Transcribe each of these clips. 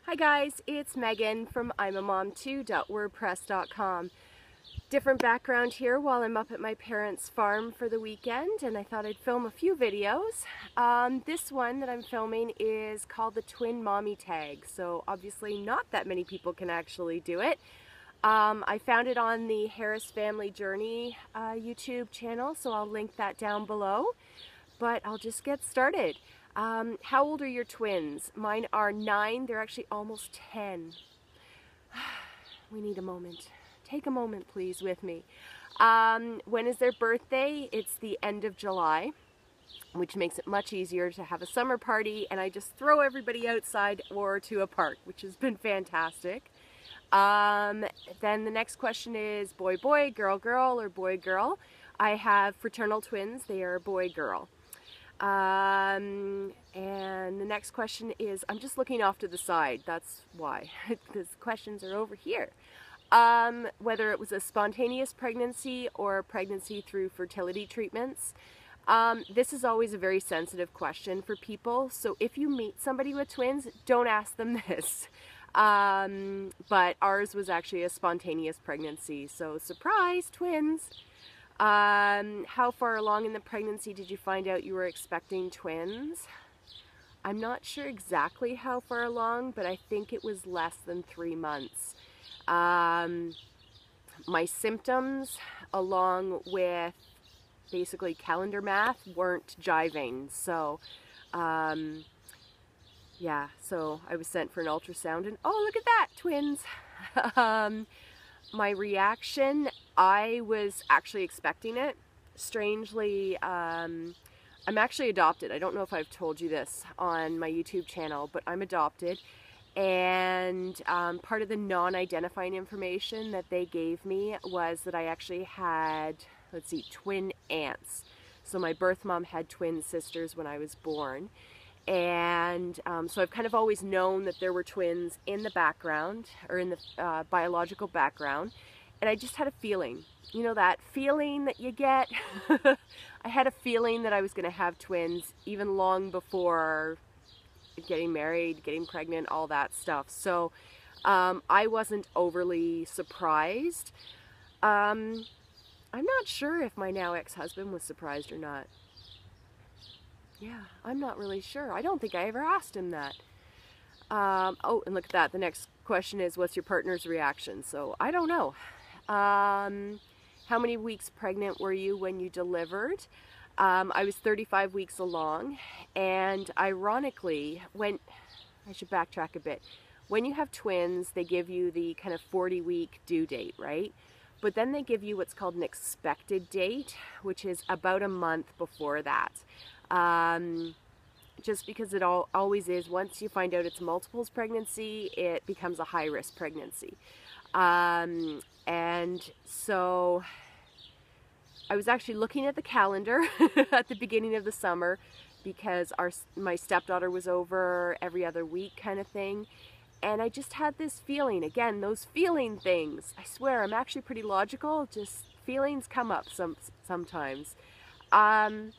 Hi guys, it's Megan from imamom2.wordpress.com. Different background here while I'm up at my parents' farm for the weekend, and I thought I'd film a few videos. This one that I'm filming is called the Twin Mommy Tag, so obviously not that many people can actually do it. I found it on the Harris Family Journey YouTube channel, so I'll link that down below. But I'll just get started. How old are your twins? Mine are 9. They're actually almost 10. We need a moment. Take a moment, please, with me. When is their birthday? It's the end of July, which makes it much easier to have a summer party, and I just throw everybody outside or to a park, which has been fantastic. Then the next question is boy, boy, girl, girl, or boy, girl. I have fraternal twins. They are boy, girl. And the next question is, I'm just looking off to the side, that's why, because questions are over here. Whether it was a spontaneous pregnancy or a pregnancy through fertility treatments. This is always a very sensitive question for people, so if you meet somebody with twins, don't ask them this. But ours was actually a spontaneous pregnancy, so surprise, twins! How far along in the pregnancy did you find out you were expecting twins? I'm not sure exactly how far along, but I think it was less than 3 months. My symptoms, along with basically calendar math, weren't jiving. So, yeah, so I was sent for an ultrasound and, oh, look at that, twins! My reaction, I was actually expecting it. Strangely, I'm actually adopted. I don't know if I've told you this on my YouTube channel, but I'm adopted. And part of the non-identifying information that they gave me was that I actually had, let's see, twin aunts. So my birth mom had twin sisters when I was born. And so I've kind of always known that there were twins in the background, or in the biological background, and I just had a feeling, you know, that feeling that you get. I had a feeling that I was going to have twins even long before getting married, getting pregnant, all that stuff. So I wasn't overly surprised. I'm not sure if my now ex-husband was surprised or not. Yeah, I'm not really sure. I don't think I ever asked him that. Oh, and look at that. The next question is, what's your partner's reaction? So, I don't know. How many weeks pregnant were you when you delivered? I was 35 weeks along, and ironically, I should backtrack a bit. When you have twins, they give you the kind of 40-week due date, right? But then they give you what's called an expected date, which is about a month before that. Just because it always is, once you find out it's a multiples pregnancy, it becomes a high-risk pregnancy. And so I was actually looking at the calendar at the beginning of the summer, because my stepdaughter was over every other week kind of thing. And I just had this feeling, again, those feeling things. I swear, I'm actually pretty logical, just feelings come up sometimes. And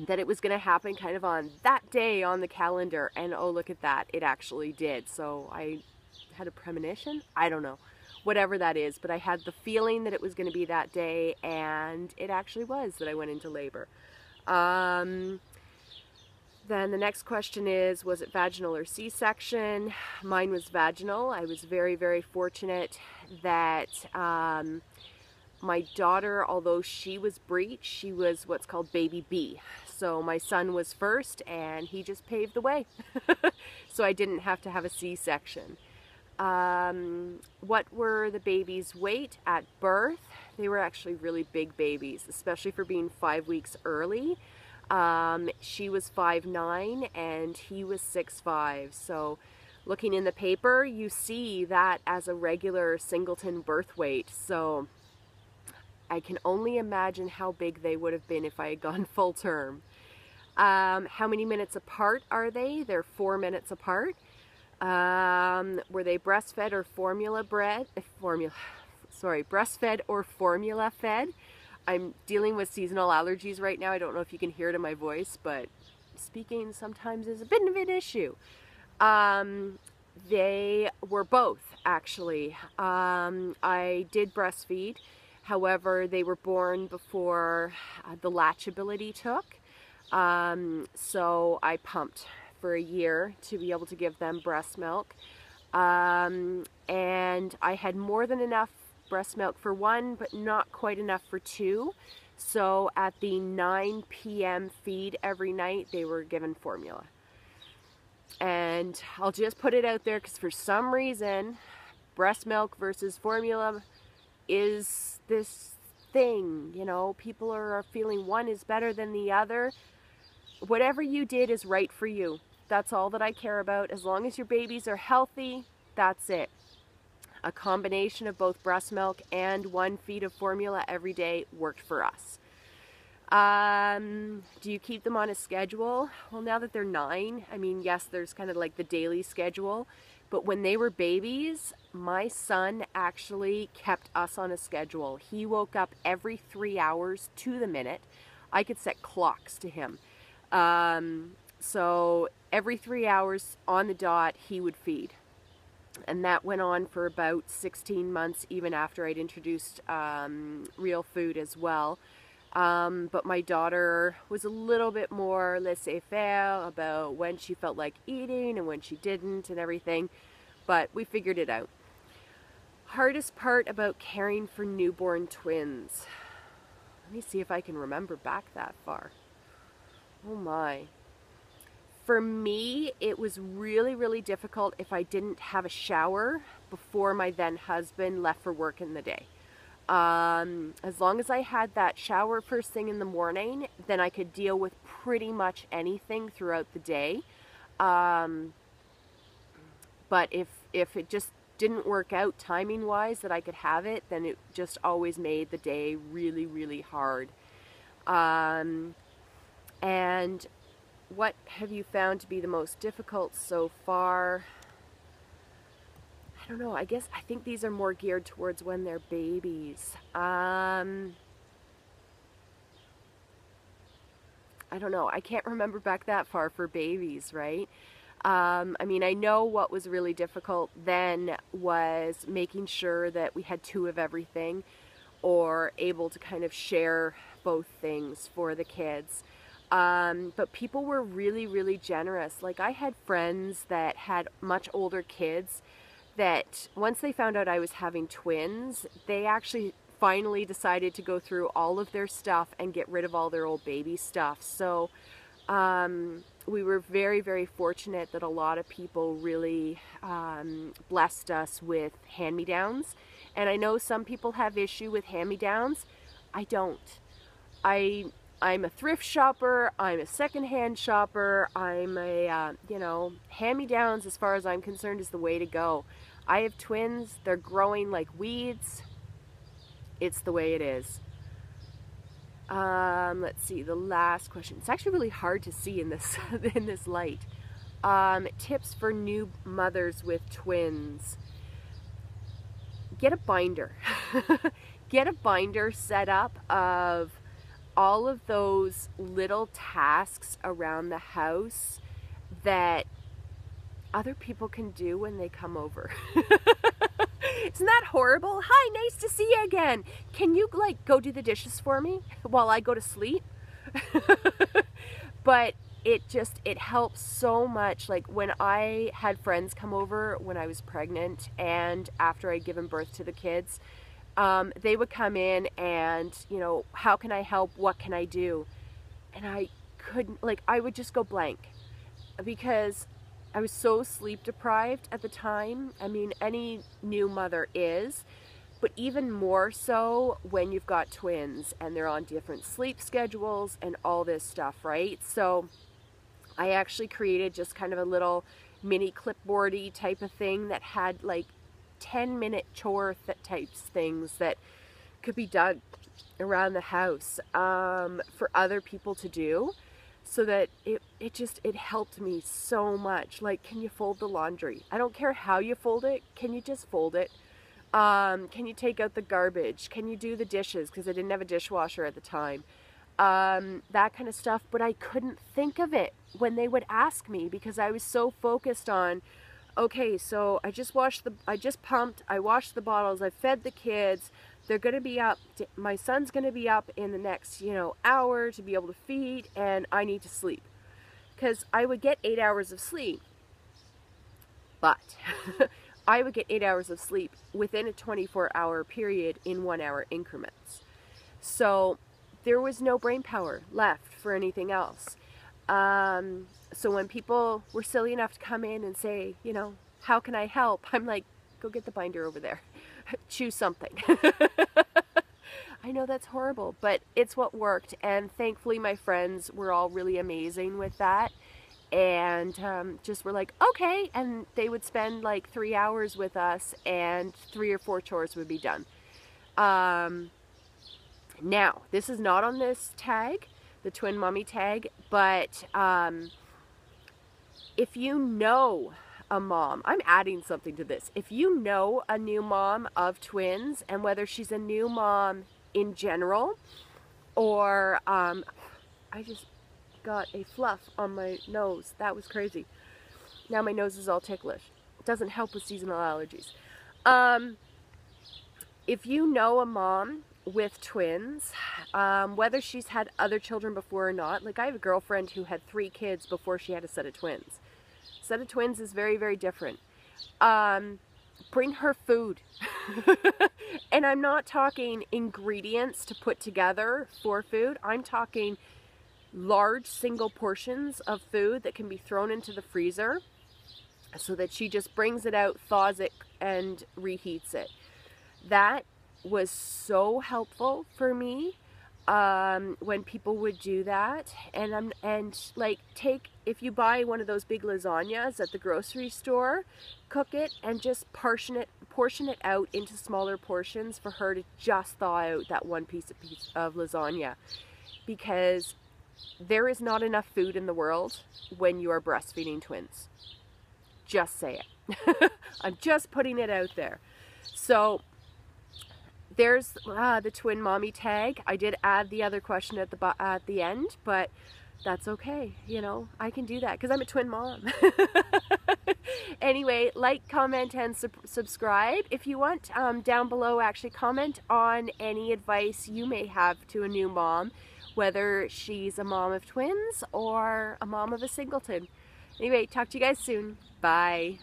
that it was going to happen kind of on that day on the calendar, and oh, look at that, it actually did. So I had a premonition? I don't know. Whatever that is, but I had the feeling that it was going to be that day, and it actually was that I went into labor. Then the next question is, was it vaginal or C-section? Mine was vaginal. I was very, very fortunate that my daughter, although she was breech, she was what's called baby B. So my son was first, and he just paved the way. So I didn't have to have a C-section. What were the baby's weight at birth? They were actually really big babies, especially for being 5 weeks early. She was 5'9", and he was 6'5". So looking in the paper, you see that as a regular singleton birth weight. So I can only imagine how big they would have been if I had gone full term. How many minutes apart are they? They're 4 minutes apart. Were they breastfed or breastfed or formula fed? I'm dealing with seasonal allergies right now. I don't know if you can hear it in my voice, but speaking sometimes is a bit of an issue. They were both, actually. I did breastfeed. However, they were born before the latchability took. So I pumped for a year to be able to give them breast milk. And I had more than enough breast milk for one, but not quite enough for two. So at the 9 p.m. feed every night, they were given formula. And I'll just put it out there because for some reason, breast milk versus formula is this thing, you know, people are feeling one is better than the other. Whatever you did is right for you. That's all that I care about. As long as your babies are healthy, that's it. A combination of both breast milk and one feed of formula every day worked for us. Do you keep them on a schedule? Well, now that they're 9, I mean, yes, there's kind of like the daily schedule, but when they were babies, my son actually kept us on a schedule. He woke up every 3 hours to the minute. I could set clocks to him. So every 3 hours on the dot, he would feed. And that went on for about 16 months, even after I'd introduced real food as well. But my daughter was a little bit more laissez-faire about when she felt like eating and when she didn't and everything, but we figured it out. Hardest part about caring for newborn twins. Let me see if I can remember back that far. Oh my. For me, it was really, really difficult if I didn't have a shower before my then husband left for work in the day. As long as I had that shower first thing in the morning, then I could deal with pretty much anything throughout the day. But if it just didn't work out timing wise that I could have it, then it just always made the day really, really hard. And what have you found to be the most difficult so far? I don't know, I think these are more geared towards when they're babies. I don't know, I can't remember back that far for babies, right? I mean, I know what was really difficult then was making sure that we had 2 of everything, or able to kind of share both things for the kids. But people were really, really generous. Like, I had friends that had much older kids that once they found out I was having twins, they actually finally decided to go through all of their stuff and get rid of all their old baby stuff. So we were very, very fortunate that a lot of people really blessed us with hand-me-downs. And I know some people have issue with hand-me-downs. I don't. I'm a thrift shopper, I'm a secondhand shopper, I'm a, you know, hand-me-downs as far as I'm concerned is the way to go. I have twins, they're growing like weeds, it's the way it is. Let's see, the last question. It's actually really hard to see in this, in this light. Tips for new mothers with twins. Get a binder. Get a binder set up of all of those little tasks around the house that other people can do when they come over. Isn't that horrible? Hi, nice to see you again. Can you like go do the dishes for me while I go to sleep? But it helps so much. Like when I had friends come over when I was pregnant and after I'd given birth to the kids, they would come in and, you know, how can I help? What can I do? And I couldn't, like, I would just go blank because I was so sleep deprived at the time. I mean, any new mother is, but even more so when you've got twins and they're on different sleep schedules and all this stuff, right? So I actually created just kind of a little mini clipboardy type of thing that had like 10-minute chore types things that could be done around the house for other people to do, so that it helped me so much. Like, can you fold the laundry? I don't care how you fold it, can you just fold it? Can you take out the garbage? Can you do the dishes? Because I didn't have a dishwasher at the time. That kind of stuff, but I couldn't think of it when they would ask me because I was so focused on okay, so I just pumped, I washed the bottles, I fed the kids. They're going to be up, my son's going to be up in the next, hour to be able to feed, and I need to sleep. Because I would get 8 hours of sleep, but I would get 8 hours of sleep within a 24-hour period in 1-hour increments. So there was no brain power left for anything else. So when people were silly enough to come in and say, how can I help? I'm like, go get the binder over there. Choose something. I know that's horrible, but it's what worked. And thankfully my friends were all really amazing with that. And just were like, okay. And they would spend like 3 hours with us and 3 or 4 chores would be done. Now, this is not on this tag, the twin mommy tag, but if you know a mom, I'm adding something to this. If you know a new mom of twins, and whether she's a new mom in general, or I just got a fluff on my nose. That was crazy. Now my nose is all ticklish. It doesn't help with seasonal allergies. If you know a mom with twins, whether she's had other children before or not, like I have a girlfriend who had 3 kids before she had a set of twins. A set of twins is very, very different. Bring her food. And I'm not talking ingredients to put together for food. I'm talking large single portions of food that can be thrown into the freezer so that she just brings it out, thaws it, and reheats it. That was so helpful for me when people would do that. And if you buy one of those big lasagnas at the grocery store, cook it and just portion it out into smaller portions for her to just thaw out that one piece of lasagna, because there is not enough food in the world when you are breastfeeding twins. Just say it. I'm just putting it out there. So there's the twin mommy tag. I did add the other question at the end, but that's okay. I can do that because I'm a twin mom. Anyway, like, comment, and subscribe. If you want, down below, actually comment on any advice you may have to a new mom, whether she's a mom of twins or a mom of a singleton. Anyway, talk to you guys soon. Bye.